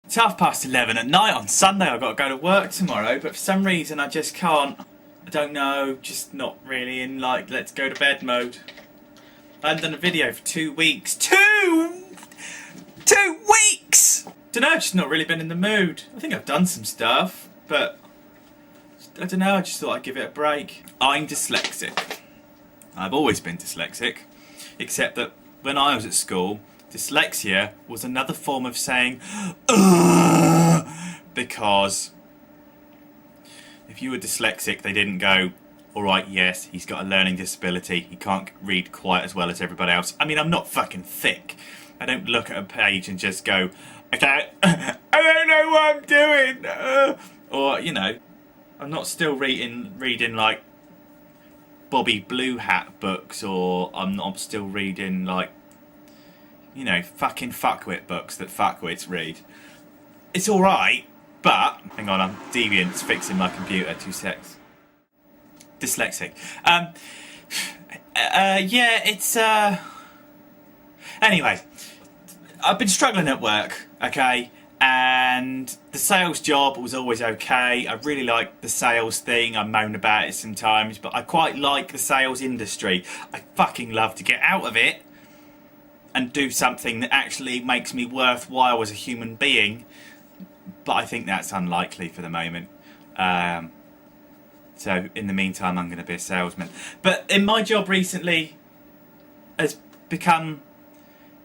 It's 11:30 at night on Sunday. I've got to go to work tomorrow, but for some reason I just can't. I don't know, just not really in like let's go to bed mode. I haven't done a video for 2 weeks. Two weeks! Don't know, I've just not really been in the mood. I think I've done some stuff, but I don't know, I just thought I'd give it a break. I'm dyslexic. I've always been dyslexic, except that when I was at school, dyslexia was another form of saying "Ugh," because if you were dyslexic, they didn't go, alright, yes, he's got a learning disability, he can't read quite as well as everybody else. I mean, I'm not fucking thick. I don't look at a page and just go, okay, I don't know what I'm doing. Or, you know, I'm not still reading like Bobby Blue Hat books, or I'm not still reading like, you know, fucking fuckwit books that fuckwits read. It's alright, but hang on, I'm Deviant's fixing my computer. 2 secs. Dyslexic. Yeah, it's anyway, I've been struggling at work, okay, and the sales job was always okay. I really like the sales thing. I moan about it sometimes, but I quite like the sales industry. I fucking love to get out of it and do something that actually makes me worthwhile as a human being, but I think that's unlikely for the moment. So in the meantime, I'm going to be a salesman. But in my job recently has become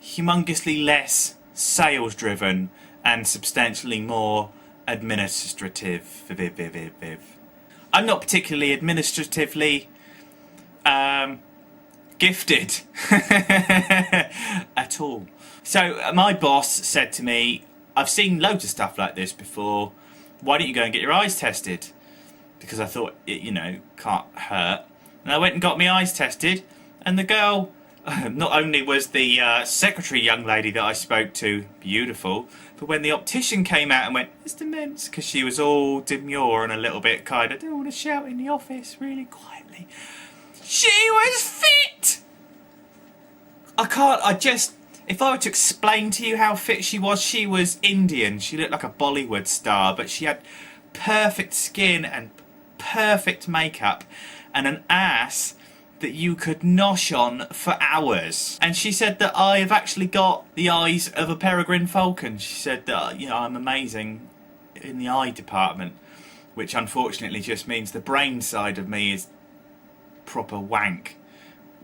humongously less sales driven and substantially more administrative. I'm not particularly administratively gifted at all. So my boss said to me, I've seen loads of stuff like this before, why don't you go and get your eyes tested? Because I thought it, you know, can't hurt. And I went and got my eyes tested, and the girl, not only was the secretary young lady that I spoke to beautiful, but when the optician came out and went, Mr. Mintz, because she was all demure and a little bit kind of, don't want to shout in the office really quietly, she was fit! If I were to explain to you how fit she was Indian. She looked like a Bollywood star, but she had perfect skin and perfect makeup and an ass that you could nosh on for hours. And she said that I have actually got the eyes of a peregrine falcon. She said that, you know, I'm amazing in the eye department, which unfortunately just means the brain side of me is proper wank,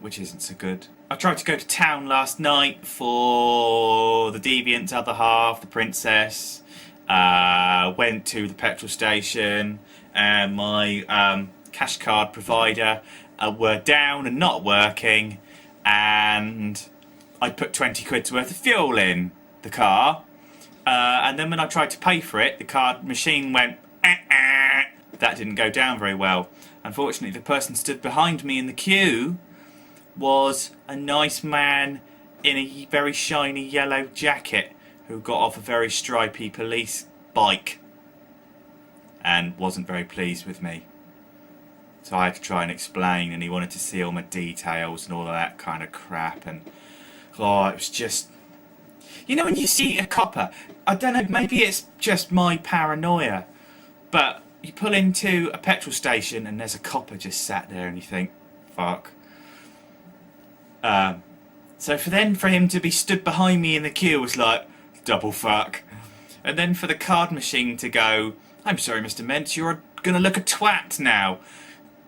which isn't so good. I tried to go to town last night for the Deviant's other half, the princess. Went to the petrol station, and my cash card provider were down and not working, and I put 20 quid's worth of fuel in the car, and then when I tried to pay for it, the card machine went That didn't go down very well. Unfortunately, the person stood behind me in the queue was a nice man in a very shiny yellow jacket who got off a very stripy police bike and wasn't very pleased with me. So I had to try and explain, and he wanted to see all my details and all of that kind of crap, and it was just... You know when you see a copper, I don't know, maybe it's just my paranoia, but you pull into a petrol station and there's a copper just sat there and you think, fuck. So for him to be stood behind me in the queue was like, double fuck. And then for the card machine to go, I'm sorry Mr. Mentz, you're gonna look a twat now,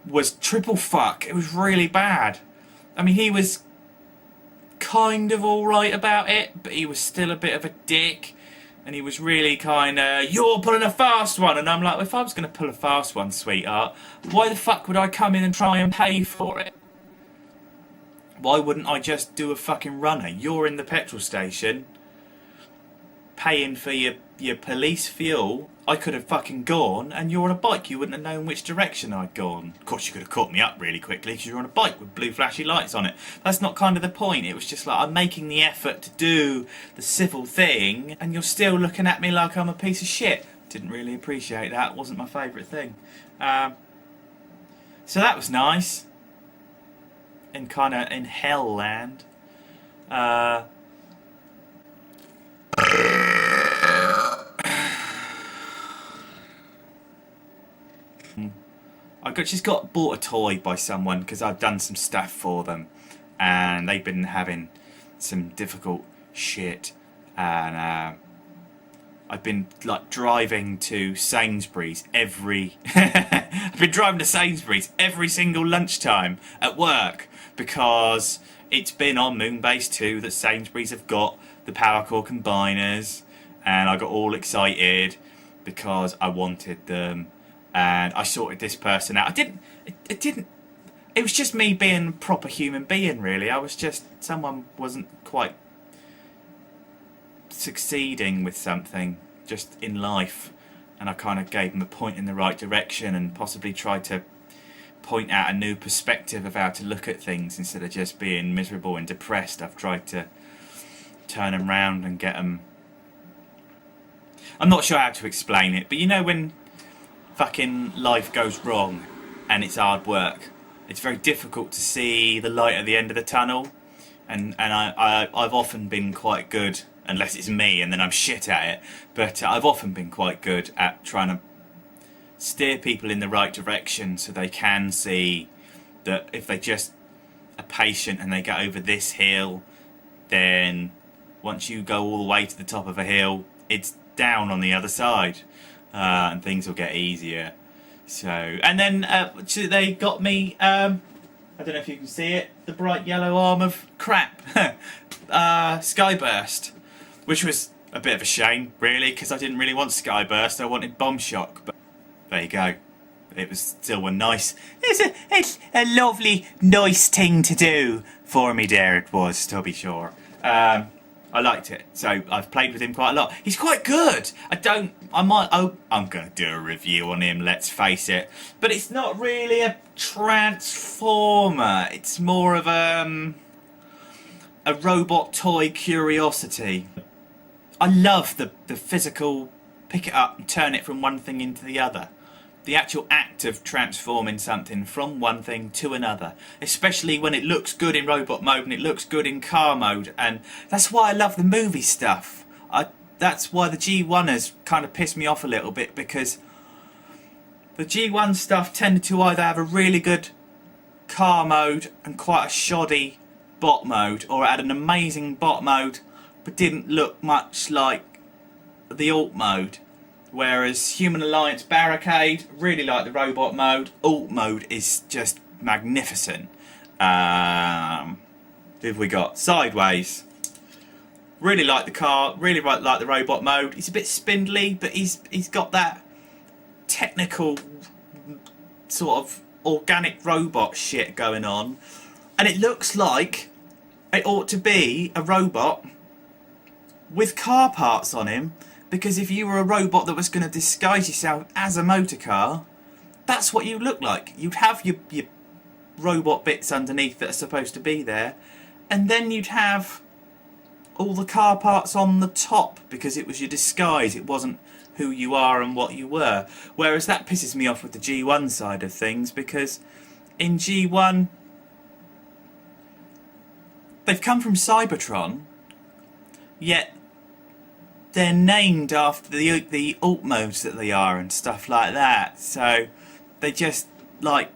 was triple fuck. It was really bad. I mean, he was kind of alright about it, but he was still a bit of a dick. And he was really kind of, you're pulling a fast one. And I'm like, well, if I was going to pull a fast one, sweetheart, why the fuck would I come in and try and pay for it? Why wouldn't I just do a fucking runner? You're in the petrol station, paying for your police fuel. I could have fucking gone, and you're on a bike. You wouldn't have known which direction I'd gone. Of course, you could have caught me up really quickly because you're on a bike with blue flashy lights on it. That's not kind of the point. It was just like, I'm making the effort to do the civil thing, and you're still looking at me like I'm a piece of shit. Didn't really appreciate that. Wasn't my favourite thing. So that was nice. In kind of in hell land. just got bought a toy by someone because I've done some stuff for them, and they've been having some difficult shit, and I've been like driving to Sainsbury's every I've been driving to Sainsbury's every single lunchtime at work because it's been on Moonbase 2 that Sainsbury's have got the power core combiners, and I got all excited because I wanted them, and I sorted this person out. It was just me being a proper human being, really. Someone wasn't quite succeeding with something just in life, and I kind of gave them a point in the right direction and possibly tried to point out a new perspective of how to look at things instead of just being miserable and depressed. I've tried to turn them round and get them... I'm not sure how to explain it, but you know when fucking life goes wrong and it's hard work, it's very difficult to see the light at the end of the tunnel, and I've often been quite good, unless it's me and then I'm shit at it, but I've often been quite good at trying to steer people in the right direction so they can see that if they just are patient and they get over this hill, then once you go all the way to the top of a hill, it's down on the other side, and things will get easier. So, and then they got me, I don't know if you can see it, the bright yellow arm of crap, Skyburst, which was a bit of a shame, really, because I didn't really want Skyburst, I wanted Bomb Shock, but there you go. It was still it's a lovely, nice thing to do for me there, it was, to be sure. I liked it, so I've played with him quite a lot. He's quite good. I'm going to do a review on him, let's face it. But it's not really a transformer. It's more of a robot toy curiosity. I love the physical pick it up and turn it from one thing into the other. The actual act of transforming something from one thing to another, especially when it looks good in robot mode and it looks good in car mode, and that's why I love the movie stuff. That's why the G1 has kind of pissed me off a little bit, because the G1 stuff tended to either have a really good car mode and quite a shoddy bot mode, or it had an amazing bot mode but didn't look much like the alt mode. Whereas Human Alliance Barricade, really like the robot mode. Alt mode is just magnificent. Who have we got? Sideways. Really like the car, really like the robot mode. He's a bit spindly, but he's got that technical sort of organic robot shit going on. And it looks like it ought to be a robot with car parts on him. Because if you were a robot that was going to disguise yourself as a motor car, that's what you look like. You'd have your robot bits underneath that are supposed to be there, and then you'd have all the car parts on the top because it was your disguise. It wasn't who you are and what you were. Whereas that pisses me off with the G1 side of things, because in G1 they've come from Cybertron, yet they're named after the alt modes that they are and stuff like that. So they just, like,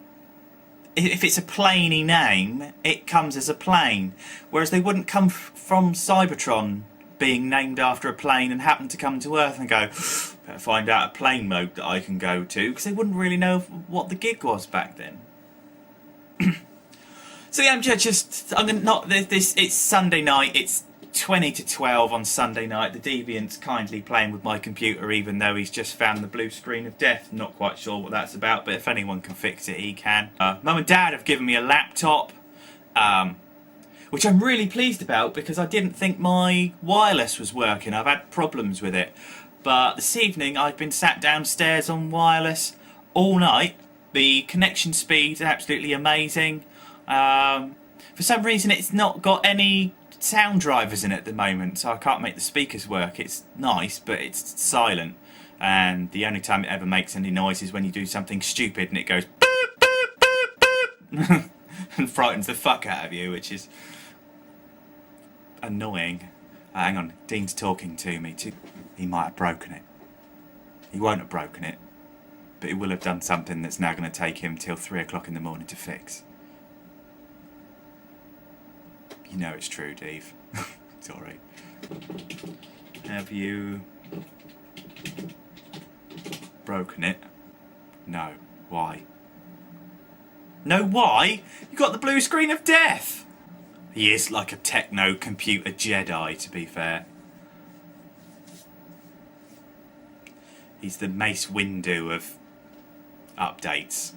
if it's a planey name, it comes as a plane. Whereas they wouldn't come from Cybertron being named after a plane and happen to come to Earth and go, better find out a plane mode that I can go to, because they wouldn't really know what the gig was back then. So yeah, I'm gonna not this. It's Sunday night. It's 20 to 12 on Sunday night. The Deviant's kindly playing with my computer, even though he's just found the blue screen of death. Not quite sure what that's about, but if anyone can fix it, he can. Mum and Dad have given me a laptop, which I'm really pleased about, because I didn't think my wireless was working. I've had problems with it. But this evening I've been sat downstairs on wireless all night. The connection speed's absolutely amazing. For some reason it's not got any sound drivers in it at the moment, so I can't make the speakers work. It's nice, but it's silent, and the only time it ever makes any noise is when you do something stupid and it goes boop, boop, boop, and frightens the fuck out of you, which is annoying. Hang on, Dean's talking to me. He might have broken it. He won't have broken it. But he will have done something that's now going to take him till 3 o'clock in the morning to fix. You know it's true, Dave. It's alright. Have you broken it? No. Why? No, why? You got the blue screen of death! He is like a techno-computer Jedi, to be fair. He's the Mace Windu of updates.